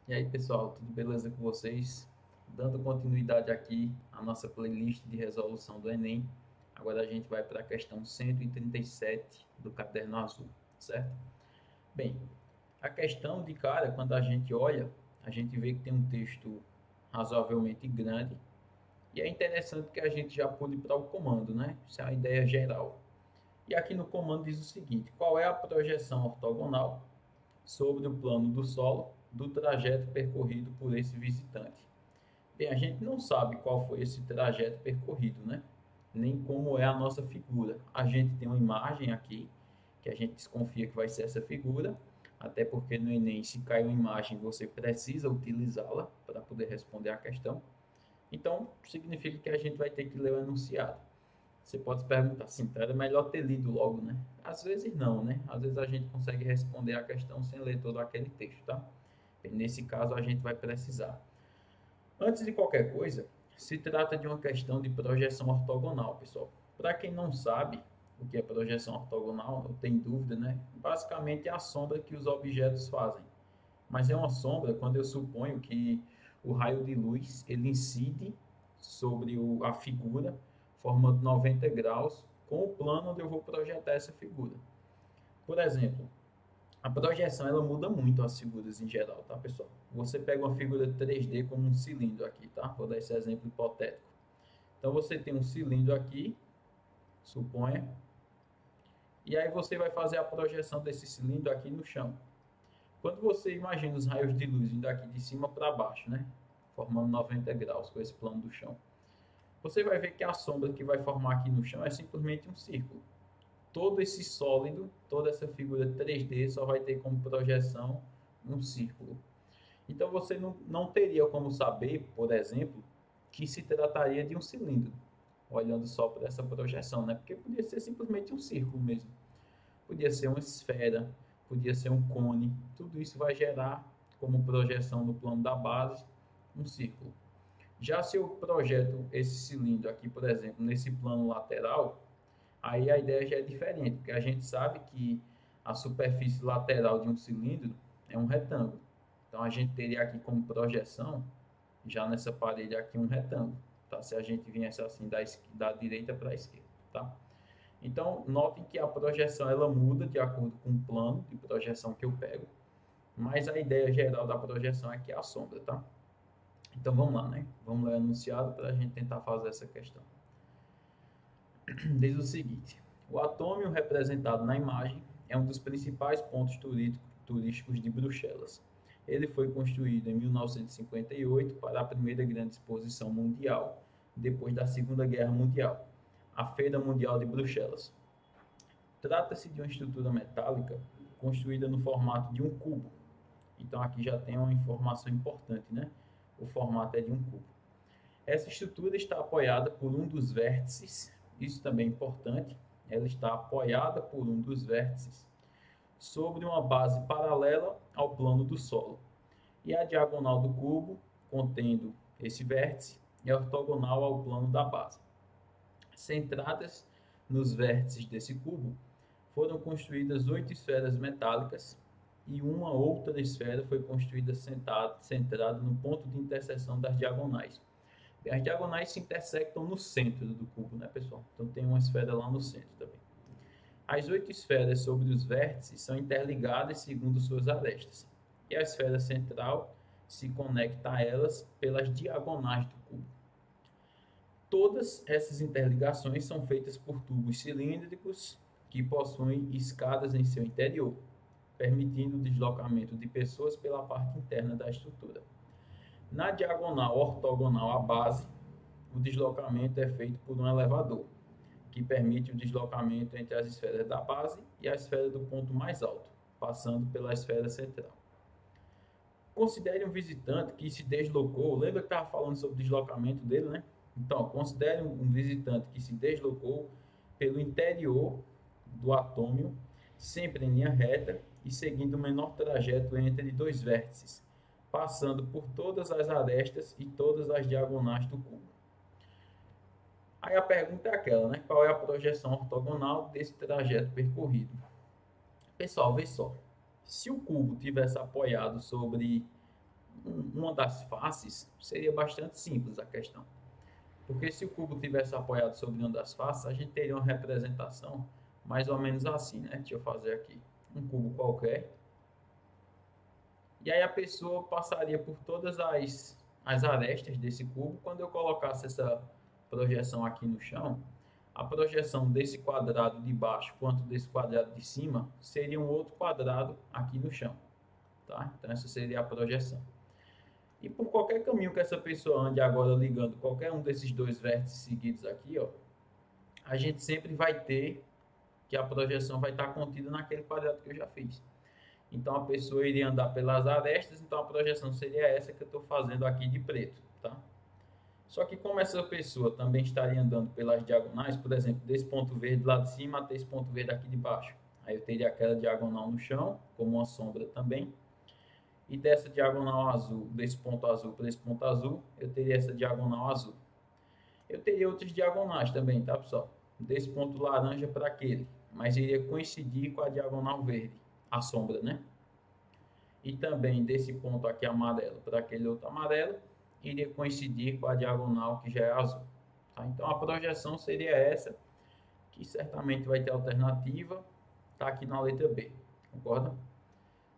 E aí, pessoal, tudo beleza com vocês? Dando continuidade aqui à nossa playlist de resolução do Enem. Agora a gente vai para a questão 137 do caderno azul, certo? Bem, a questão de cara, quando a gente olha, a gente vê que tem um texto razoavelmente grande e é interessante que a gente já pule para o comando, né? Isso é uma ideia geral. E aqui no comando diz o seguinte: qual é a projeção ortogonal sobre o plano do solo do trajeto percorrido por esse visitante? Bem, a gente não sabe qual foi esse trajeto percorrido, né? Nem como é a nossa figura. A gente tem uma imagem aqui, que a gente desconfia que vai ser essa figura, até porque no Enem, se cai uma imagem, você precisa utilizá-la para poder responder a questão. Então, significa que a gente vai ter que ler o enunciado. Você pode se perguntar assim, então era melhor ter lido logo, né? Às vezes não, né? Às vezes a gente consegue responder a questão sem ler todo aquele texto, tá? E nesse caso a gente vai precisar. Antes de qualquer coisa, se trata de uma questão de projeção ortogonal, pessoal. Para quem não sabe o que é projeção ortogonal, ou tem dúvida, né? Basicamente é a sombra que os objetos fazem. Mas é uma sombra quando eu suponho que o raio de luz ele incide sobre a figura, formando 90 graus com o plano onde eu vou projetar essa figura. Por exemplo, a projeção ela muda muito as figuras em geral, tá, pessoal? Você pega uma figura 3D como um cilindro aqui, tá? Vou dar esse exemplo hipotético. Então você tem um cilindro aqui, suponha, e aí você vai fazer a projeção desse cilindro aqui no chão. Quando você imagina os raios de luz vindo aqui de cima para baixo, né? Formando 90 graus com esse plano do chão. Você vai ver que a sombra que vai formar aqui no chão é simplesmente um círculo. Todo esse sólido, toda essa figura 3D só vai ter como projeção um círculo. Então você não teria como saber, por exemplo, que se trataria de um cilindro, olhando só para essa projeção, né? Porque podia ser simplesmente um círculo mesmo. Podia ser uma esfera, podia ser um cone. Tudo isso vai gerar como projeção no plano da base um círculo. Já se eu projeto esse cilindro aqui, por exemplo, nesse plano lateral, aí a ideia já é diferente, porque a gente sabe que a superfície lateral de um cilindro é um retângulo. Então a gente teria aqui como projeção, já nessa parede aqui, um retângulo, tá? Se a gente viesse assim da direita para a esquerda, tá? Então, notem que a projeção ela muda de acordo com o plano de projeção que eu pego, mas a ideia geral da projeção é que é a sombra, tá? Então vamos lá, né? Vamos ler o enunciado para a gente tentar fazer essa questão. Diz o seguinte: o atômio representado na imagem é um dos principais pontos turísticos de Bruxelas. Ele foi construído em 1958 para a primeira grande exposição mundial, depois da Segunda Guerra Mundial, a Feira Mundial de Bruxelas. Trata-se de uma estrutura metálica construída no formato de um cubo. Então aqui já tem uma informação importante, né? O formato é de um cubo. Essa estrutura está apoiada por um dos vértices, isso também é importante, ela está apoiada por um dos vértices sobre uma base paralela ao plano do solo. E a diagonal do cubo, contendo esse vértice, é ortogonal ao plano da base. Centradas nos vértices desse cubo, foram construídas 8 esferas metálicas e uma outra esfera foi construída centrada no ponto de interseção das diagonais. As diagonais se intersectam no centro do cubo, né, pessoal? Então tem uma esfera lá no centro também. As 8 esferas sobre os vértices são interligadas segundo suas arestas. E a esfera central se conecta a elas pelas diagonais do cubo. Todas essas interligações são feitas por tubos cilíndricos que possuem escadas em seu interior, permitindo o deslocamento de pessoas pela parte interna da estrutura. Na diagonal ortogonal à base, o deslocamento é feito por um elevador, que permite o deslocamento entre as esferas da base e a esfera do ponto mais alto, passando pela esfera central. Considere um visitante que se deslocou, lembra que estava falando sobre o deslocamento dele, né? Então, considere um visitante que se deslocou pelo interior do atômio, sempre em linha reta e seguindo o menor trajeto entre dois vértices, passando por todas as arestas e todas as diagonais do cubo. Aí a pergunta é aquela, né? Qual é a projeção ortogonal desse trajeto percorrido? Pessoal, vê só. Se o cubo tivesse apoiado sobre uma das faces, seria bastante simples a questão. Porque se o cubo tivesse apoiado sobre uma das faces, a gente teria uma representação mais ou menos assim, né? Deixa eu fazer aqui um cubo qualquer. E aí a pessoa passaria por todas as arestas desse cubo. Quando eu colocasse essa projeção aqui no chão, a projeção desse quadrado de baixo quanto desse quadrado de cima seria um outro quadrado aqui no chão. Tá? Então essa seria a projeção. E por qualquer caminho que essa pessoa ande agora ligando qualquer um desses dois vértices seguidos aqui, ó, a gente sempre vai ter que a projeção vai estar contida naquele quadrado que eu já fiz. Então a pessoa iria andar pelas arestas, então a projeção seria essa que eu estou fazendo aqui de preto, tá? Só que como essa pessoa também estaria andando pelas diagonais, por exemplo, desse ponto verde lá de cima até esse ponto verde aqui de baixo, aí eu teria aquela diagonal no chão, como uma sombra também, e dessa diagonal azul, desse ponto azul para esse ponto azul, eu teria essa diagonal azul. Eu teria outras diagonais também, tá, pessoal? Desse ponto laranja para aquele, mas iria coincidir com a diagonal verde, a sombra, né? E também desse ponto aqui amarelo para aquele outro amarelo, iria coincidir com a diagonal que já é azul. Tá? Então a projeção seria essa, que certamente vai ter alternativa, tá aqui na letra B, concorda?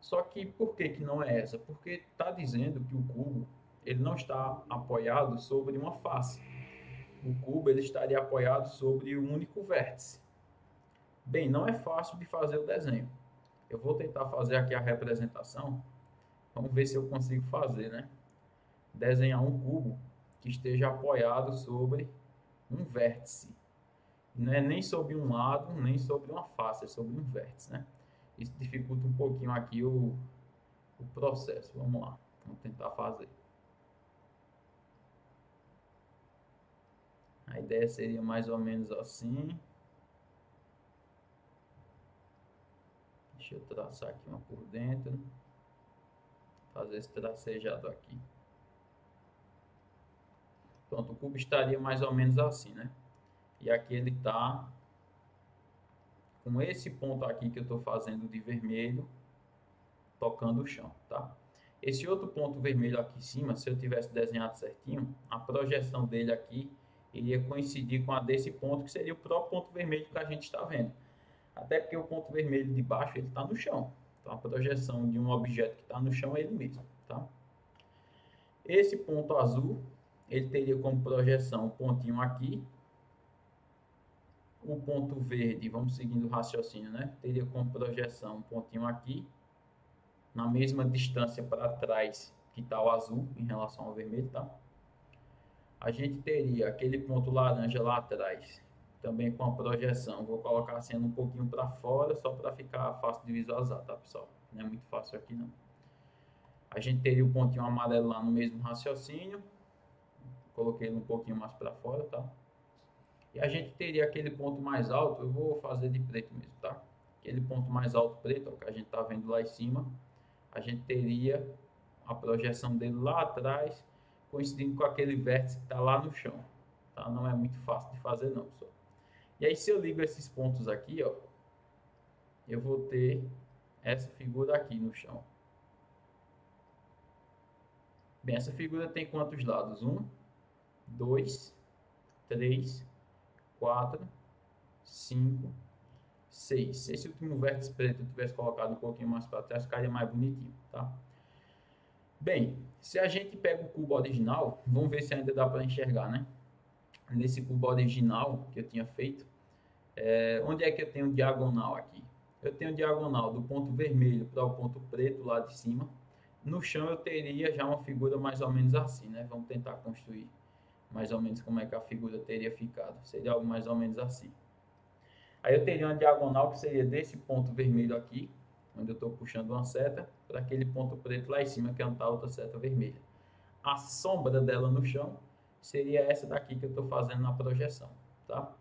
Só que por que não é essa? Porque está dizendo que o cubo ele não está apoiado sobre uma face. O cubo ele estaria apoiado sobre um único vértice. Bem, não é fácil de fazer o desenho. Eu vou tentar fazer aqui a representação. Vamos ver se eu consigo fazer, né? Desenhar um cubo que esteja apoiado sobre um vértice. Não é nem sobre um lado, nem sobre uma face, é sobre um vértice, né? Isso dificulta um pouquinho aqui o processo. Vamos lá, vamos tentar fazer. A ideia seria mais ou menos assim. Deixa eu traçar aqui uma por dentro. Fazer esse tracejado aqui. Pronto, o cubo estaria mais ou menos assim, né? E aqui ele está com esse ponto aqui que eu estou fazendo de vermelho, tocando o chão, tá? Esse outro ponto vermelho aqui em cima, se eu tivesse desenhado certinho, a projeção dele aqui iria coincidir com a desse ponto, que seria o próprio ponto vermelho que a gente está vendo. Até porque o ponto vermelho de baixo, ele está no chão. Então, a projeção de um objeto que está no chão é ele mesmo, tá? Esse ponto azul, ele teria como projeção um pontinho aqui. O ponto verde, vamos seguindo o raciocínio, né? Teria como projeção um pontinho aqui, na mesma distância para trás que está o azul em relação ao vermelho, tá? A gente teria aquele ponto laranja lá atrás, também com a projeção. Vou colocar sendo um pouquinho para fora, só para ficar fácil de visualizar, tá, pessoal? Não é muito fácil aqui, não. A gente teria o pontinho amarelo lá no mesmo raciocínio. Coloquei ele um pouquinho mais para fora, tá? E a gente teria aquele ponto mais alto, eu vou fazer de preto mesmo, tá? Aquele ponto mais alto preto, ó, que a gente tá vendo lá em cima, a gente teria a projeção dele lá atrás, coincidindo com aquele vértice que está lá no chão, tá? Não é muito fácil de fazer não, pessoal. E aí se eu ligo esses pontos aqui, ó, eu vou ter essa figura aqui no chão. Bem, essa figura tem quantos lados? 1, 2, 3, 4, 5, 6. Se esse último vértice preto eu tivesse colocado um pouquinho mais para trás, ficaria mais bonitinho, tá? Bem, se a gente pega o cubo original, vamos ver se ainda dá para enxergar, né? Nesse cubo original que eu tinha feito, onde é que eu tenho diagonal aqui? Eu tenho diagonal do ponto vermelho para o ponto preto lá de cima. No chão eu teria já uma figura mais ou menos assim, né? Vamos tentar construir mais ou menos como é que a figura teria ficado. Seria algo mais ou menos assim. Aí eu teria uma diagonal que seria desse ponto vermelho aqui, onde eu estou puxando uma seta, para aquele ponto preto lá em cima, que é onde está a outra seta vermelha. A sombra dela no chão seria essa daqui que eu estou fazendo na projeção, tá?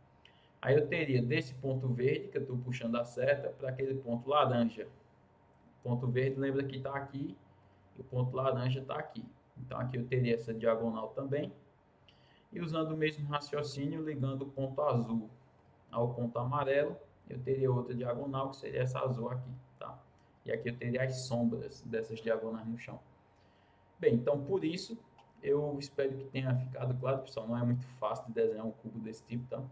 Aí eu teria desse ponto verde, que eu estou puxando a seta, para aquele ponto laranja. O ponto verde, lembra que está aqui, e o ponto laranja está aqui. Então aqui eu teria essa diagonal também. E usando o mesmo raciocínio, ligando o ponto azul ao ponto amarelo, eu teria outra diagonal, que seria essa azul aqui, tá? E aqui eu teria as sombras dessas diagonais no chão. Bem, então por isso eu espero que tenha ficado claro, pessoal. Não é muito fácil de desenhar um cubo desse tipo, tá?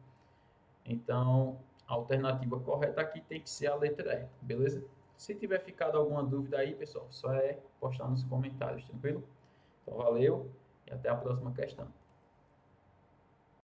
Então, a alternativa correta aqui tem que ser a letra E, beleza? Se tiver ficado alguma dúvida aí, pessoal, só é postar nos comentários, tranquilo? Então, valeu e até a próxima questão.